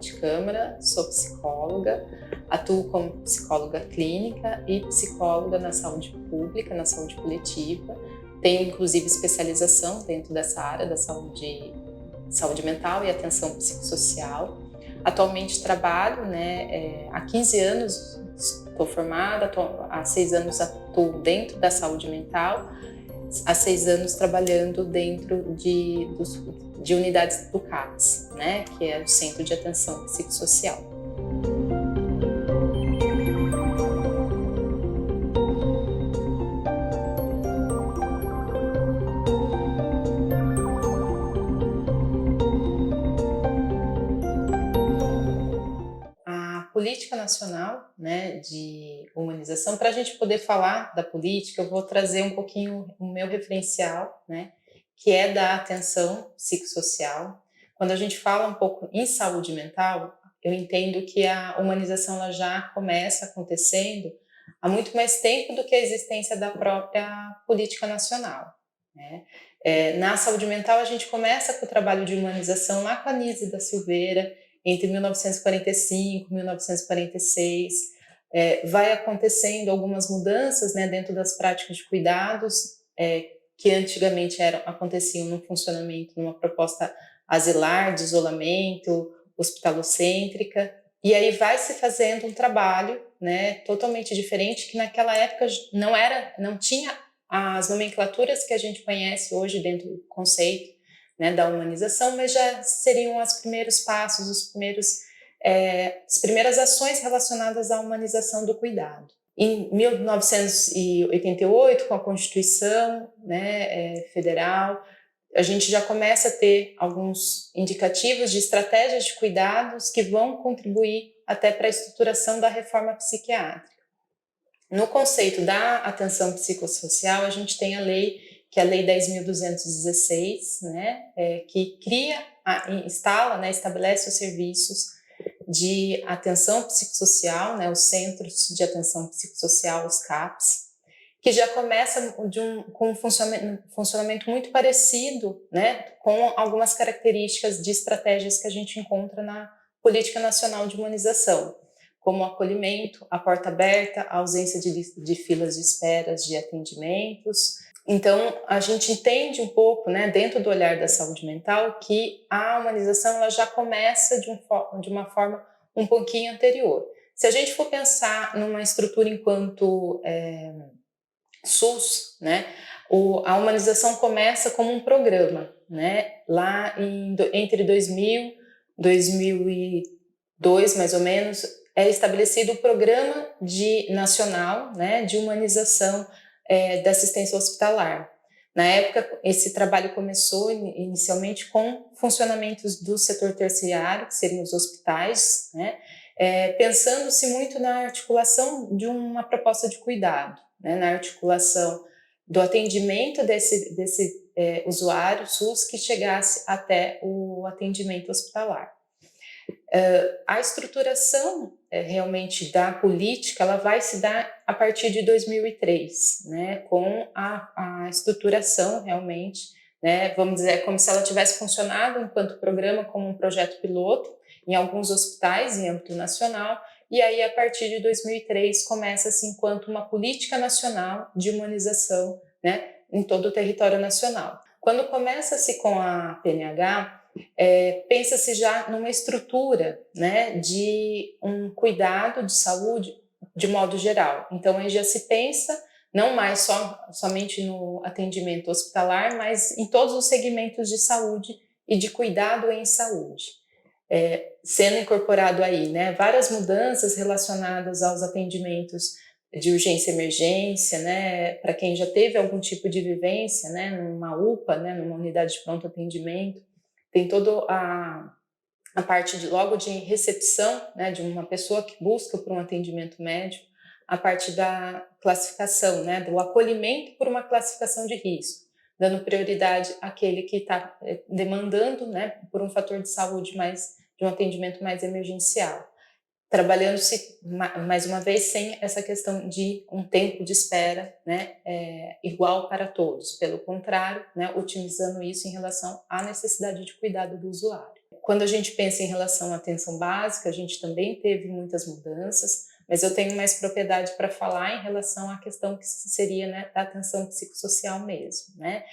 Ruth Câmara, sou psicóloga, atuo como psicóloga clínica e psicóloga na saúde pública, na saúde coletiva. Tenho inclusive especialização dentro dessa área da saúde mental e atenção psicossocial. Atualmente trabalho, há 15 anos estou formada, há 6 anos atuo dentro da saúde mental, há 6 anos trabalhando dentro de unidades do CAPS, que é o Centro de Atenção Psicossocial. A política nacional, de humanização, para a gente poder falar da política, eu vou trazer um pouquinho o meu referencial, que é da atenção psicossocial. Quando a gente fala um pouco em saúde mental, eu entendo que a humanização ela já começa acontecendo há muito mais tempo do que a existência da própria política nacional. Na saúde mental, a gente começa com o trabalho de humanização lá com a Anísia da Silveira, entre 1945 e 1946, vai acontecendo algumas mudanças dentro das práticas de cuidados, que antigamente aconteciam no funcionamento, numa proposta asilar, de isolamento, hospitalocêntrica, e aí vai se fazendo um trabalho totalmente diferente, que naquela época não tinha as nomenclaturas que a gente conhece hoje dentro do conceito da humanização, mas já seriam os primeiros passos, as primeiras ações relacionadas à humanização do cuidado. Em 1988, com a Constituição Federal, a gente já começa a ter alguns indicativos de estratégias de cuidados que vão contribuir até para a estruturação da reforma psiquiátrica. No conceito da atenção psicossocial, a gente tem a lei, que é a Lei 10.216, que estabelece os serviços de atenção psicossocial, os Centros de Atenção Psicossocial, os CAPs, que já começa com um funcionamento muito parecido, com algumas características de estratégias que a gente encontra na Política Nacional de Humanização, como o acolhimento, a porta aberta, a ausência de filas de esperas de atendimentos. Então, a gente entende um pouco, dentro do olhar da saúde mental, que a humanização ela já começa de uma forma um pouquinho anterior. Se a gente for pensar numa estrutura enquanto SUS, a humanização começa como um programa, lá entre 2000 e 2002, mais ou menos, é estabelecido o Programa Nacional de Humanização da Assistência Hospitalar. Na época, esse trabalho começou inicialmente com funcionamentos do setor terciário, que seriam os hospitais, pensando-se muito na articulação de uma proposta de cuidado, na articulação do atendimento desse usuário SUS que chegasse até o atendimento hospitalar. A estruturação realmente da política ela vai se dar a partir de 2003, com a estruturação realmente, vamos dizer, como se ela tivesse funcionado enquanto programa como um projeto piloto em alguns hospitais em âmbito nacional, e aí a partir de 2003 começa-se enquanto uma política nacional de humanização em todo o território nacional. Quando começa-se com a PNH, pensa-se já numa estrutura de um cuidado de saúde de modo geral. Então, aí já se pensa não mais somente no atendimento hospitalar, mas em todos os segmentos de saúde e de cuidado em saúde. Sendo incorporado aí várias mudanças relacionadas aos atendimentos de urgência e emergência, para quem já teve algum tipo de vivência numa UPA, numa unidade de pronto atendimento, tem toda a parte logo de recepção de uma pessoa que busca por um atendimento médico, a parte da classificação, do acolhimento por uma classificação de risco, dando prioridade àquele que está demandando por um fator de saúde de um atendimento mais emergencial. Trabalhando-se, mais uma vez, sem essa questão de um tempo de espera igual para todos. Pelo contrário, otimizando isso em relação à necessidade de cuidado do usuário. Quando a gente pensa em relação à atenção básica, a gente também teve muitas mudanças, mas eu tenho mais propriedade para falar em relação à questão que seria, né, da atenção psicossocial mesmo, né?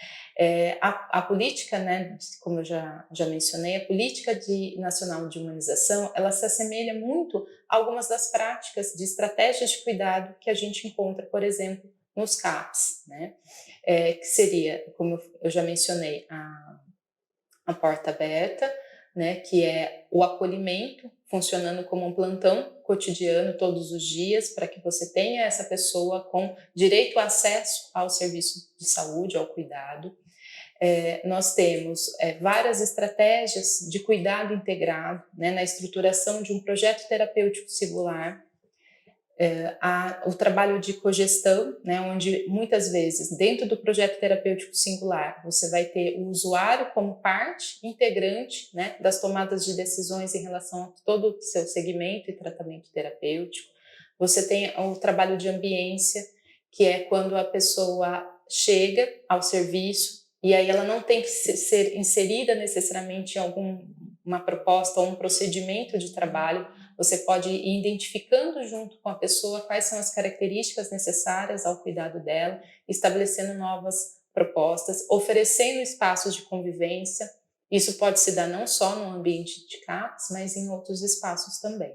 A política, né, como eu já mencionei, a política nacional de humanização, ela se assemelha muito a algumas das práticas de estratégias de cuidado que a gente encontra, por exemplo, nos CAPs, né? Que seria, como eu já mencionei, a porta aberta, né, que é o acolhimento, funcionando como um plantão cotidiano todos os dias, para que você tenha essa pessoa com direito a acesso ao serviço de saúde, ao cuidado. Nós temos várias estratégias de cuidado integrado, né, na estruturação de um projeto terapêutico singular, o trabalho de cogestão, né, onde muitas vezes dentro do projeto terapêutico singular você vai ter o usuário como parte integrante, né, das tomadas de decisões em relação a todo o seu segmento e tratamento terapêutico. Você tem o trabalho de ambiência, que é quando a pessoa chega ao serviço e aí ela não tem que ser inserida necessariamente em alguma proposta ou um procedimento de trabalho. Você pode ir identificando junto com a pessoa quais são as características necessárias ao cuidado dela, estabelecendo novas propostas, oferecendo espaços de convivência. Isso pode se dar não só no ambiente de CAPS, mas em outros espaços também.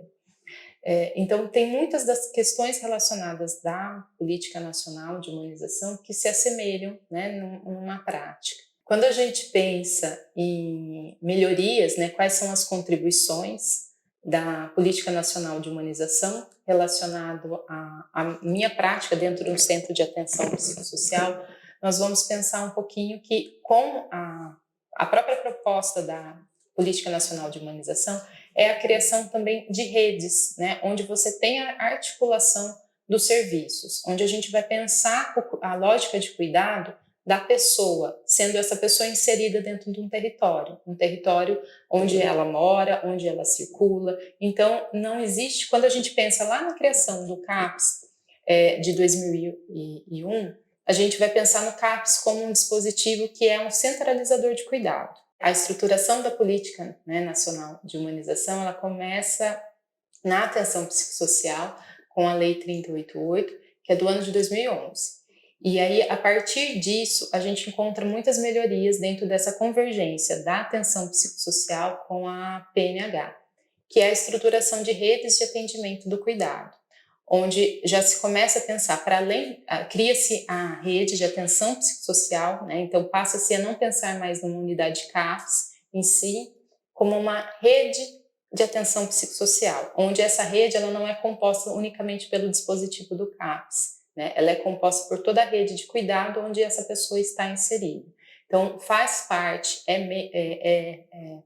Então, tem muitas das questões relacionadas da política nacional de humanização que se assemelham, né, numa prática. Quando a gente pensa em melhorias, né, quais são as contribuições da Política Nacional de Humanização relacionado à minha prática dentro de um centro de atenção psicossocial, nós vamos pensar um pouquinho que com a própria proposta da Política Nacional de Humanização é a criação também de redes, né, onde você tem a articulação dos serviços, onde a gente vai pensar a lógica de cuidado da pessoa, sendo essa pessoa inserida dentro de um território onde ela mora, onde ela circula. Então, não existe, quando a gente pensa lá na criação do CAPS de 2001, a gente vai pensar no CAPS como um dispositivo que é um centralizador de cuidado. A estruturação da política, né, nacional de humanização, ela começa na atenção psicossocial com a Lei 3088, que é do ano de 2011. E aí, a partir disso, a gente encontra muitas melhorias dentro dessa convergência da atenção psicossocial com a PNH, que é a estruturação de redes de atendimento do cuidado, onde já se começa a pensar, para além, cria-se a rede de atenção psicossocial, né? Então passa-se a não pensar mais numa unidade CAPS em si, como uma rede de atenção psicossocial, onde essa rede ela não é composta unicamente pelo dispositivo do CAPS, né? Ela é composta por toda a rede de cuidado onde essa pessoa está inserida. Então, faz parte,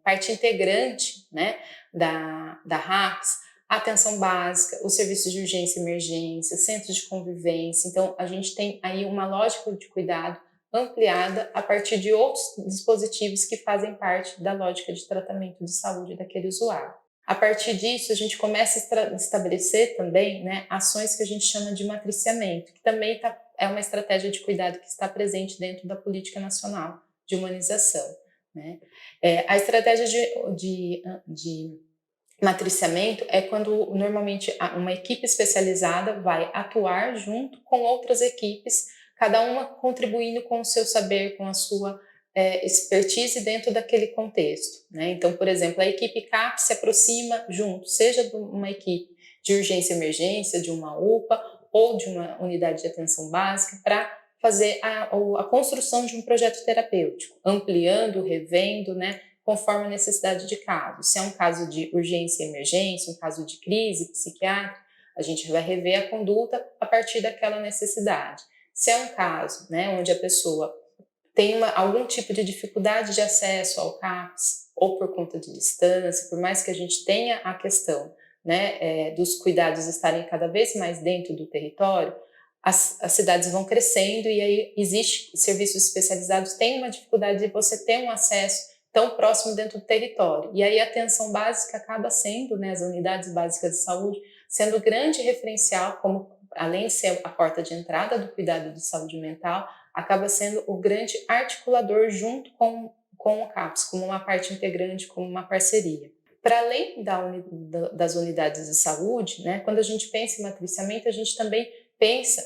parte integrante, né, da RAPS, a atenção básica, os serviços de urgência e emergência, centros de convivência. Então, a gente tem aí uma lógica de cuidado ampliada a partir de outros dispositivos que fazem parte da lógica de tratamento de saúde daquele usuário. A partir disso, a gente começa a estabelecer também, né, ações que a gente chama de matriciamento, que também é uma estratégia de cuidado que está presente dentro da Política Nacional de Humanização, né? A estratégia de matriciamento é quando normalmente uma equipe especializada vai atuar junto com outras equipes, cada uma contribuindo com o seu saber, com a sua expertise dentro daquele contexto, né? Então, por exemplo, a equipe CAP se aproxima junto, seja de uma equipe de urgência e emergência, de uma UPA ou de uma unidade de atenção básica, para fazer a construção de um projeto terapêutico, ampliando, revendo, né, conforme a necessidade de caso. Se é um caso de urgência e emergência, um caso de crise psiquiátrica, a gente vai rever a conduta a partir daquela necessidade. Se é um caso, né, onde a pessoa tem algum tipo de dificuldade de acesso ao CAPS, ou por conta de distância, por mais que a gente tenha a questão, né, dos cuidados estarem cada vez mais dentro do território, as cidades vão crescendo e aí existe serviços especializados, tem uma dificuldade de você ter um acesso tão próximo dentro do território. E aí a atenção básica acaba sendo, né, as unidades básicas de saúde, sendo o grande referencial, como além de ser a porta de entrada do cuidado de saúde mental, acaba sendo o grande articulador junto com com o CAPS, como uma parte integrante, como uma parceria. Para além das unidades de saúde, né, quando a gente pensa em matriciamento, a gente também pensa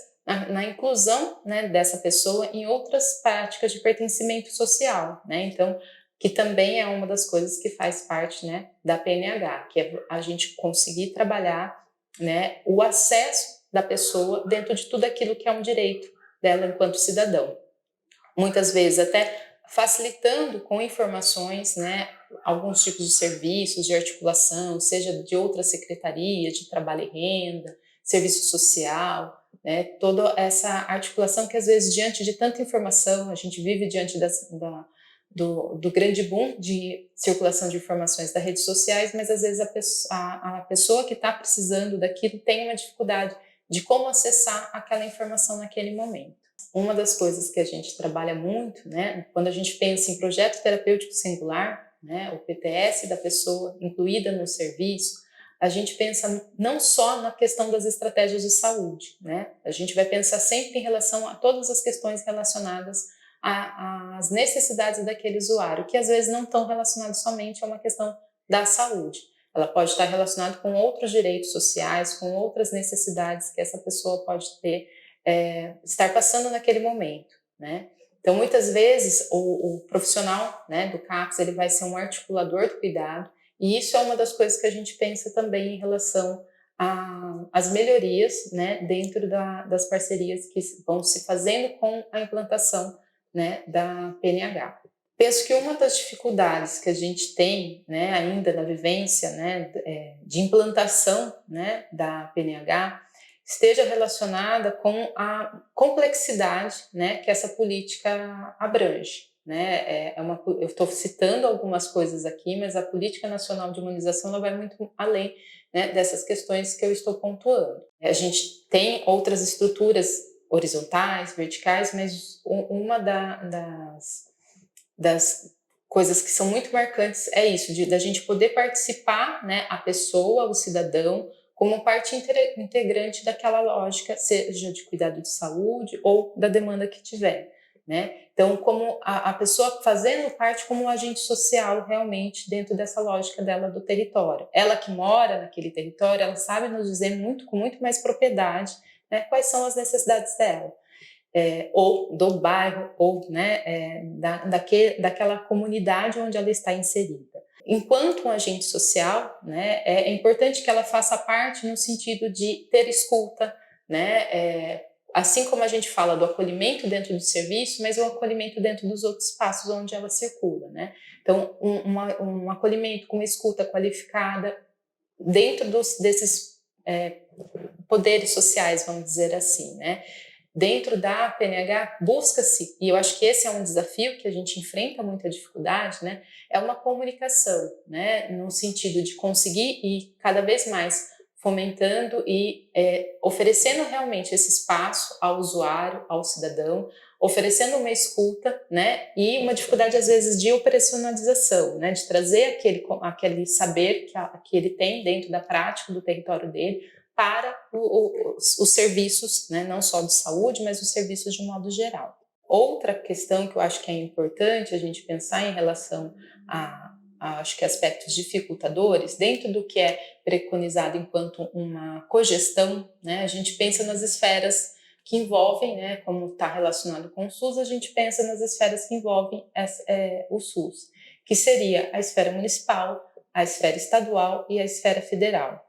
na inclusão, né, dessa pessoa em outras práticas de pertencimento social, né? Então, que também é uma das coisas que faz parte, né, da PNH, que é a gente conseguir trabalhar, né, o acesso da pessoa dentro de tudo aquilo que é um direito dela enquanto cidadão. Muitas vezes até facilitando com informações, né, alguns tipos de serviços de articulação, seja de outras secretarias, de trabalho e renda, serviço social, né, toda essa articulação que às vezes diante de tanta informação, a gente vive diante do grande boom de circulação de informações das redes sociais, mas às vezes a pessoa que está precisando daquilo tem uma dificuldade de como acessar aquela informação naquele momento. Uma das coisas que a gente trabalha muito, né, quando a gente pensa em projeto terapêutico singular, né, o PTS da pessoa incluída no serviço, a gente pensa não só na questão das estratégias de saúde, né, a gente vai pensar sempre em relação a todas as questões relacionadas às necessidades daquele usuário, que às vezes não estão relacionadas somente a uma questão da saúde. Ela pode estar relacionada com outros direitos sociais, com outras necessidades que essa pessoa pode ter, estar passando naquele momento, né? Então, muitas vezes, o profissional, né, do CAPS, ele vai ser um articulador do cuidado, e isso é uma das coisas que a gente pensa também em relação às melhorias, né, dentro das parcerias que vão se fazendo com a implantação, né, da PNH. Penso que uma das dificuldades que a gente tem, né, ainda na vivência, né, de implantação, né, da PNH esteja relacionada com a complexidade, né, que essa política abrange. Né? Eu estou citando algumas coisas aqui, mas a Política Nacional de Imunização ela vai muito além, né, dessas questões que eu estou pontuando. A gente tem outras estruturas horizontais, verticais, mas uma das coisas que são muito marcantes é isso, da gente poder participar, né, a pessoa, o cidadão, como parte integrante daquela lógica, seja de cuidado de saúde ou da demanda que tiver, né? Então, como a pessoa fazendo parte como um agente social realmente dentro dessa lógica dela do território. Ela que mora naquele território, ela sabe nos dizer com muito mais propriedade, né, quais são as necessidades dela. Ou do bairro, ou, né, daquela comunidade onde ela está inserida. Enquanto um agente social, né, é importante que ela faça parte no sentido de ter escuta, né, assim como a gente fala do acolhimento dentro do serviço, mas o acolhimento dentro dos outros espaços onde ela circula. Né? Então, um acolhimento com uma escuta qualificada dentro desses poderes sociais, vamos dizer assim, né? Dentro da PNH, busca-se, e eu acho que esse é um desafio que a gente enfrenta muita dificuldade, né? É uma comunicação, né? No sentido de conseguir ir cada vez mais fomentando e oferecendo realmente esse espaço ao usuário, ao cidadão, oferecendo uma escuta, né? E uma dificuldade, às vezes, de operacionalização, né? De trazer aquele saber que ele tem dentro da prática do território dele, para os serviços, né, não só de saúde, mas os serviços de modo geral. Outra questão que eu acho que é importante a gente pensar em relação acho que aspectos dificultadores, dentro do que é preconizado enquanto uma cogestão, né, a gente pensa nas esferas que envolvem, né, como está relacionado com o SUS, a gente pensa nas esferas que envolvem o SUS, que seria a esfera municipal, a esfera estadual e a esfera federal.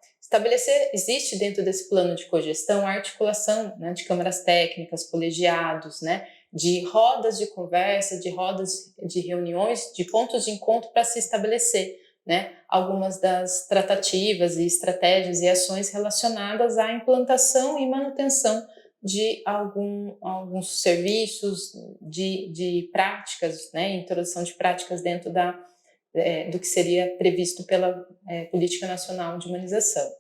Existe dentro desse plano de cogestão a articulação, né, de câmaras técnicas, colegiados, né, de rodas de conversa, de rodas de reuniões, de pontos de encontro para se estabelecer, né, algumas das tratativas e estratégias e ações relacionadas à implantação e manutenção de alguns serviços, de práticas, né, introdução de práticas dentro do que seria previsto pela Política Nacional de Imunização.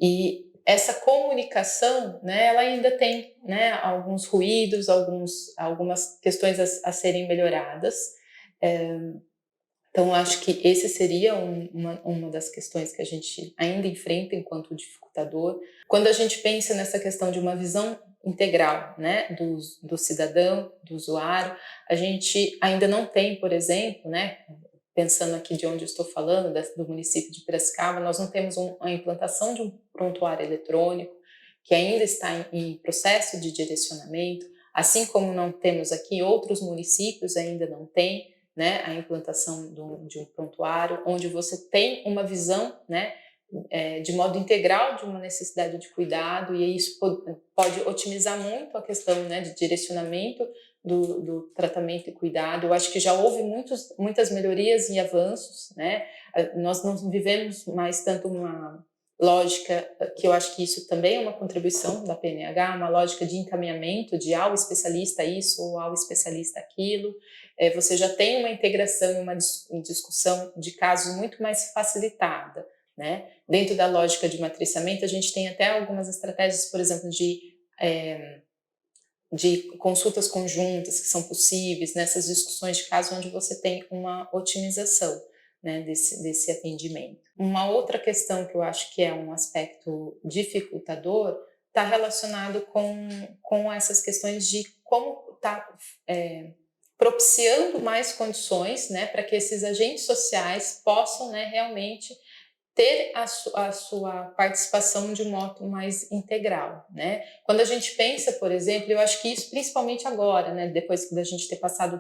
E essa comunicação, né, ela ainda tem, né, alguns ruídos, algumas questões a serem melhoradas. Então, acho que esse seria uma das questões que a gente ainda enfrenta enquanto dificultador. Quando a gente pensa nessa questão de uma visão integral, né, do cidadão, do usuário. A gente ainda não tem, por exemplo, né, pensando aqui de onde eu estou falando, do município de Piracicaba, nós não temos a implantação de um prontuário eletrônico, que ainda está em processo de direcionamento, assim como não temos aqui, outros municípios ainda não têm, né, a implantação de um prontuário, onde você tem uma visão, né, de modo integral de uma necessidade de cuidado, e isso pode otimizar muito a questão, né, de direcionamento do tratamento e cuidado. Eu acho que já houve muitas melhorias e avanços, né? Nós não vivemos mais tanto uma lógica, que eu acho que isso também é uma contribuição da PNH, uma lógica de encaminhamento, de ao especialista isso ou ao especialista aquilo. Você já tem uma integração e uma discussão de casos muito mais facilitada, né? Dentro da lógica de matriciamento, a gente tem até algumas estratégias, por exemplo, de consultas conjuntas que são possíveis nessas discussões de caso onde você tem uma otimização, né, desse atendimento. Uma outra questão que eu acho que é um aspecto dificultador está relacionado com essas questões de como está propiciando mais condições, né, para que esses agentes sociais possam, né, realmente ter a sua participação de um modo mais integral, né? Quando a gente pensa, por exemplo, eu acho que isso principalmente agora, né, depois da gente ter passado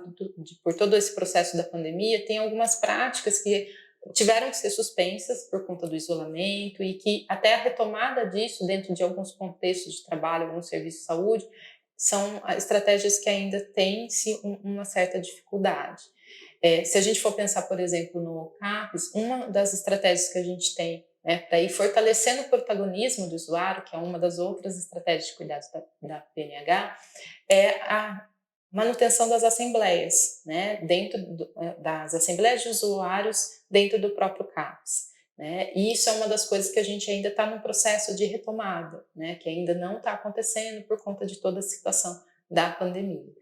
por todo esse processo da pandemia, tem algumas práticas que tiveram que ser suspensas por conta do isolamento e que até a retomada disso dentro de alguns contextos de trabalho, alguns serviços de saúde, são estratégias que ainda têm-se uma certa dificuldade. Se a gente for pensar, por exemplo, no CAPES, uma das estratégias que a gente tem, né, para ir fortalecendo o protagonismo do usuário, que é uma das outras estratégias de cuidados da PNH, é a manutenção das assembleias, né, dentro das assembleias de usuários dentro do próprio CAPES. Né? E isso é uma das coisas que a gente ainda está no processo de retomada, né, que ainda não está acontecendo por conta de toda a situação da pandemia.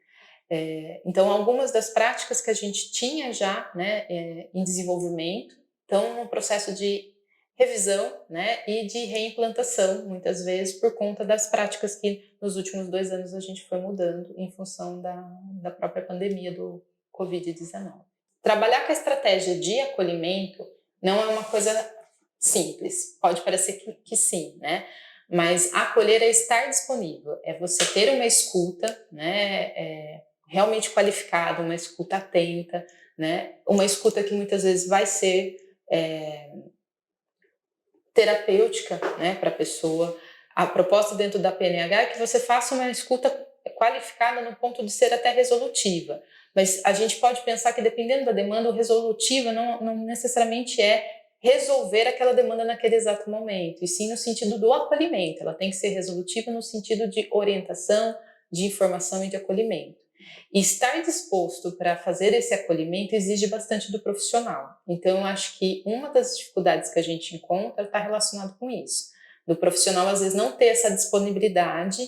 Então, algumas das práticas que a gente tinha já, né, em desenvolvimento estão no processo de revisão, né, e de reimplantação, muitas vezes por conta das práticas que nos últimos 2 anos a gente foi mudando em função da própria pandemia do Covid-19. Trabalhar com a estratégia de acolhimento não é uma coisa simples, pode parecer que sim, né? Mas acolher é estar disponível, é você ter uma escuta, né, realmente qualificada, uma escuta atenta, né, uma escuta que muitas vezes vai ser terapêutica, né, para a pessoa. A proposta dentro da PNH é que você faça uma escuta qualificada no ponto de ser até resolutiva, mas a gente pode pensar que dependendo da demanda, o resolutiva não necessariamente é resolver aquela demanda naquele exato momento, e sim no sentido do acolhimento. Ela tem que ser resolutiva no sentido de orientação, de informação e de acolhimento. E estar disposto para fazer esse acolhimento exige bastante do profissional. Então, eu acho que uma das dificuldades que a gente encontra está relacionado com isso. Do profissional, às vezes, não ter essa disponibilidade,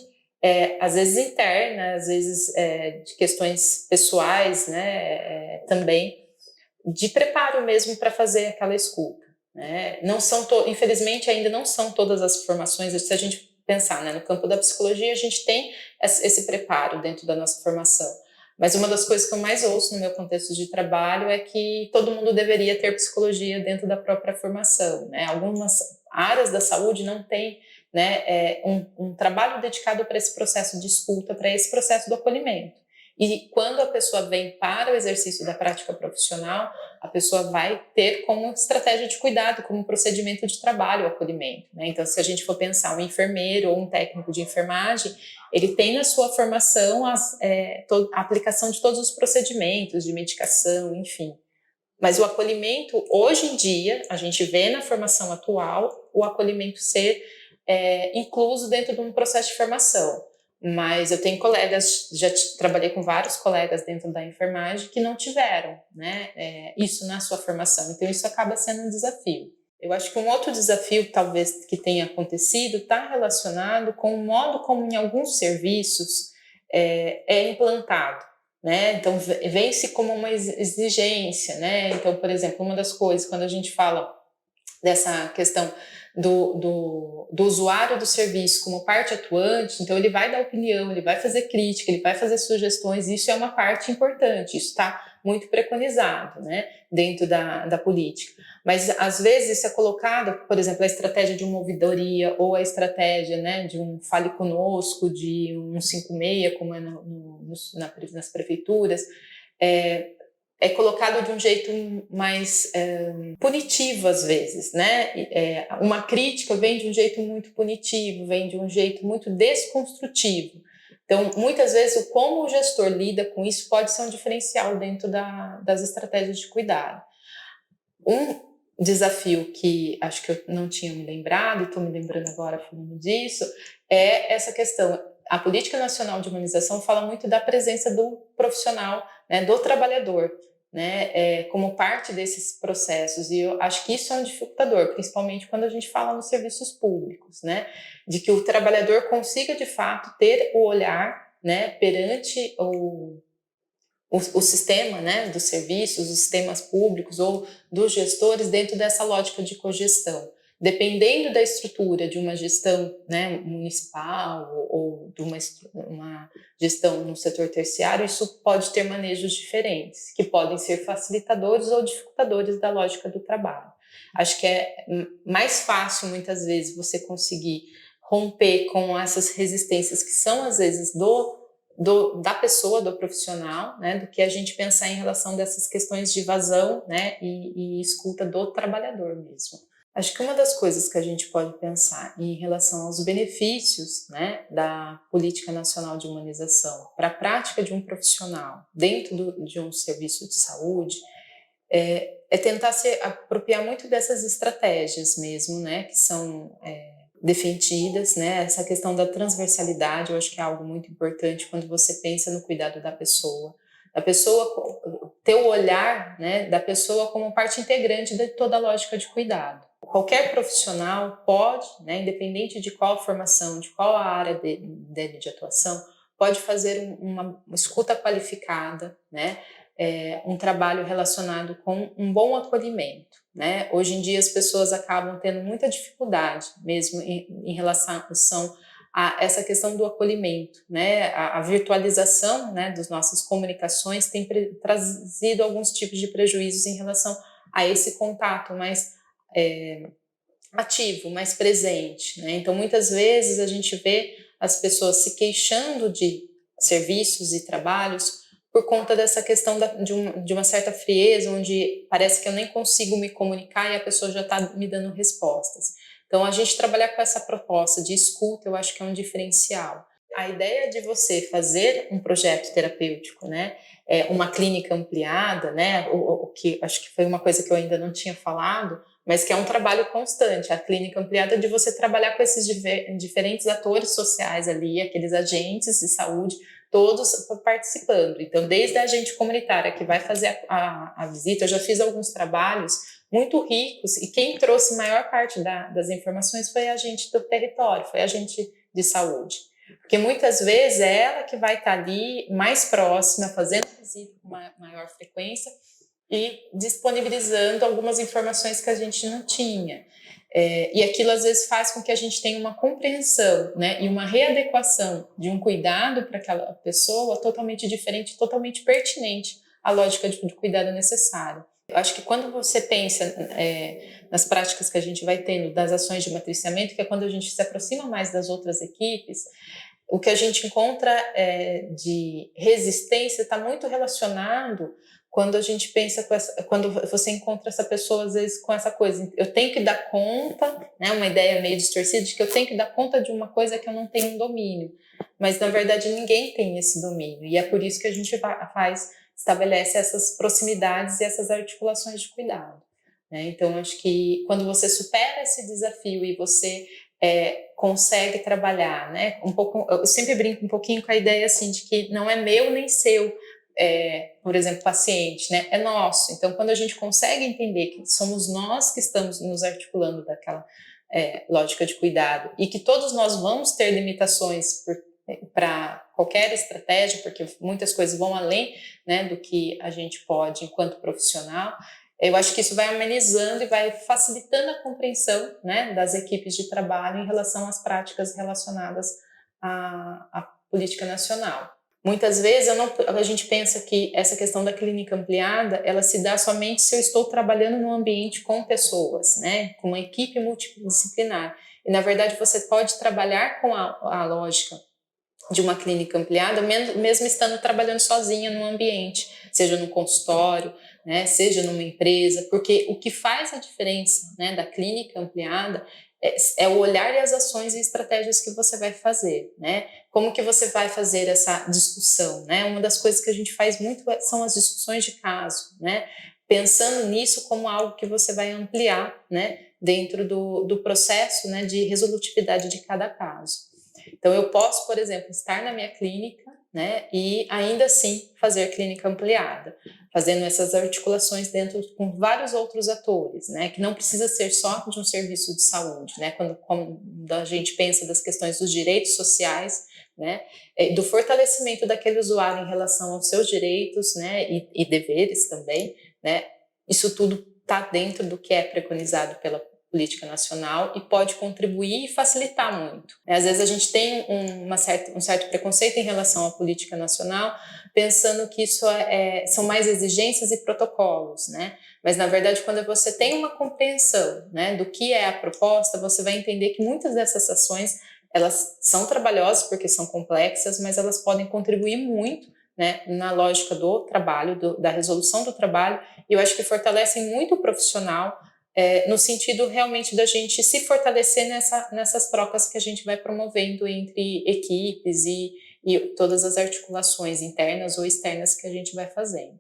às vezes interna, às vezes de questões pessoais, né, também, de preparo mesmo para fazer aquela escuta. Né? Não são infelizmente, ainda não são todas as formações, se a gente pensar, né, no campo da psicologia, a gente tem esse preparo dentro da nossa formação. Mas uma das coisas que eu mais ouço no meu contexto de trabalho é que todo mundo deveria ter psicologia dentro da própria formação. Né? Algumas áreas da saúde não têm, né, um trabalho dedicado para esse processo de escuta, para esse processo do acolhimento. E quando a pessoa vem para o exercício da prática profissional, a pessoa vai ter como estratégia de cuidado, como procedimento de trabalho o acolhimento. Né? Então, se a gente for pensar um enfermeiro ou um técnico de enfermagem, ele tem na sua formação a aplicação de todos os procedimentos de medicação, enfim. Mas o acolhimento, hoje em dia, a gente vê na formação atual o acolhimento ser incluso dentro de um processo de formação. Mas eu tenho colegas, já trabalhei com vários colegas dentro da enfermagem que não tiveram, né, isso na sua formação. Então, isso acaba sendo um desafio. Eu acho que um outro desafio, talvez, que tenha acontecido, está relacionado com o modo como, em alguns serviços, é implantado. Né? Então, vem-se como uma exigência. Né? Então, por exemplo, uma das coisas, quando a gente fala dessa questão do usuário do serviço como parte atuante, então ele vai dar opinião, ele vai fazer crítica, ele vai fazer sugestões, isso é uma parte importante, isso está muito preconizado, né, dentro da política. Mas às vezes isso é colocado, por exemplo, a estratégia de uma ouvidoria ou a estratégia, né, de um Fale Conosco, de um 56, como é nas prefeituras, é colocado de um jeito mais punitivo às vezes, né? Uma crítica vem de um jeito muito punitivo, vem de um jeito muito desconstrutivo. Então, muitas vezes, como o gestor lida com isso pode ser um diferencial dentro das estratégias de cuidado. Um desafio que acho que eu não tinha me lembrado, e estou me lembrando agora falando disso, é essa questão. A Política Nacional de Humanização fala muito da presença do profissional, né, do trabalhador, né, como parte desses processos, e eu acho que isso é um dificultador, principalmente quando a gente fala nos serviços públicos, né, de que o trabalhador consiga de fato ter o olhar, né, perante o sistema, né, dos serviços, os sistemas públicos ou dos gestores dentro dessa lógica de cogestão. Dependendo da estrutura de uma gestão, né, municipal ou de uma gestão no setor terciário, isso pode ter manejos diferentes, que podem ser facilitadores ou dificultadores da lógica do trabalho. Acho que é mais fácil, muitas vezes, você conseguir romper com essas resistências que são, às vezes, da pessoa, do profissional, né, do que a gente pensar em relação dessas questões de vazão, né, e escuta do trabalhador mesmo. Acho que uma das coisas que a gente pode pensar em relação aos benefícios, né, da Política Nacional de Humanização para a prática de um profissional dentro de um serviço de saúde é tentar se apropriar muito dessas estratégias mesmo, né, que são defendidas, né? Essa questão da transversalidade, eu acho que é algo muito importante quando você pensa no cuidado da pessoa ter o olhar, né, da pessoa como parte integrante de toda a lógica de cuidado. Qualquer profissional pode, né, independente de qual formação, de qual a área dele de atuação, pode fazer uma escuta qualificada, né, um trabalho relacionado com um bom acolhimento. Né? Hoje em dia as pessoas acabam tendo muita dificuldade mesmo em relação a essa questão do acolhimento, né? A virtualização, né, das nossas comunicações tem trazido alguns tipos de prejuízos em relação a esse contato mais ativo, mais presente, né? Então muitas vezes a gente vê as pessoas se queixando de serviços e trabalhos por conta dessa questão de uma certa frieza, onde parece que eu nem consigo me comunicar e a pessoa já está me dando respostas. Então, a gente trabalhar com essa proposta de escuta, eu acho que é um diferencial. A ideia de você fazer um projeto terapêutico, né, uma clínica ampliada, né, o que acho que foi uma coisa que eu ainda não tinha falado, mas que é um trabalho constante. A clínica ampliada de você trabalhar com esses diferentes atores sociais ali, aqueles agentes de saúde, todos participando. Então, desde a agente comunitária que vai fazer a visita, eu já fiz alguns trabalhos muito ricos e quem trouxe maior parte das informações foi a agente do território, foi a agente de saúde. Porque muitas vezes é ela que vai estar ali mais próxima, fazendo visita com maior frequência e disponibilizando algumas informações que a gente não tinha. E aquilo às vezes faz com que a gente tenha uma compreensão, né, e uma readequação de um cuidado para aquela pessoa totalmente diferente, totalmente pertinente à lógica de cuidado necessário. Eu acho que quando você pensa nas práticas que a gente vai tendo, das ações de matriciamento, que é quando a gente se aproxima mais das outras equipes, o que a gente encontra de resistência está muito relacionado quando a gente pensa quando você encontra essa pessoa às vezes com essa coisa, eu tenho que dar conta, né, uma ideia meio distorcida de que eu tenho que dar conta de uma coisa que eu não tenho domínio, mas na verdade ninguém tem esse domínio e é por isso que a gente estabelece essas proximidades e essas articulações de cuidado, né? Então acho que quando você supera esse desafio e você consegue trabalhar, né? Um pouco, eu sempre brinco um pouquinho com a ideia assim de que não é meu nem seu, por exemplo, paciente, né? É nosso. Então, quando a gente consegue entender que somos nós que estamos nos articulando daquela lógica de cuidado e que todos nós vamos ter limitações para qualquer estratégia, porque muitas coisas vão além, né, do que a gente pode enquanto profissional. Eu acho que isso vai amenizando e vai facilitando a compreensão, né, das equipes de trabalho em relação às práticas relacionadas à política nacional. Muitas vezes a gente pensa que essa questão da clínica ampliada, ela se dá somente se eu estou trabalhando num ambiente com pessoas, né, com uma equipe multidisciplinar. E, na verdade, você pode trabalhar com a lógica de uma clínica ampliada, mesmo estando trabalhando sozinha no ambiente, seja no consultório, né, seja numa empresa, porque o que faz a diferença, né, da clínica ampliada é o olhar e as ações e estratégias que você vai fazer, né? Como que você vai fazer essa discussão, né? Uma das coisas que a gente faz muito são as discussões de caso, né? Pensando nisso como algo que você vai ampliar, né, dentro do processo, né, de resolutividade de cada caso. Então, eu posso, por exemplo, estar na minha clínica, né, e ainda assim fazer clínica ampliada, fazendo essas articulações dentro com vários outros atores, né, que não precisa ser só de um serviço de saúde, né, quando a gente pensa das questões dos direitos sociais, né, do fortalecimento daquele usuário em relação aos seus direitos, né, e deveres também, né, isso tudo está dentro do que é preconizado pela política nacional e pode contribuir e facilitar muito. Às vezes a gente tem um certo preconceito em relação à política nacional, pensando que isso são mais exigências e protocolos, né? Mas, na verdade, quando você tem uma compreensão, né, do que é a proposta, você vai entender que muitas dessas ações, elas são trabalhosas porque são complexas, mas elas podem contribuir muito, né, na lógica do trabalho, da resolução do trabalho, e eu acho que fortalecem muito o profissional, no sentido realmente da gente se fortalecer nessas trocas que a gente vai promovendo entre equipes e todas as articulações internas ou externas que a gente vai fazendo.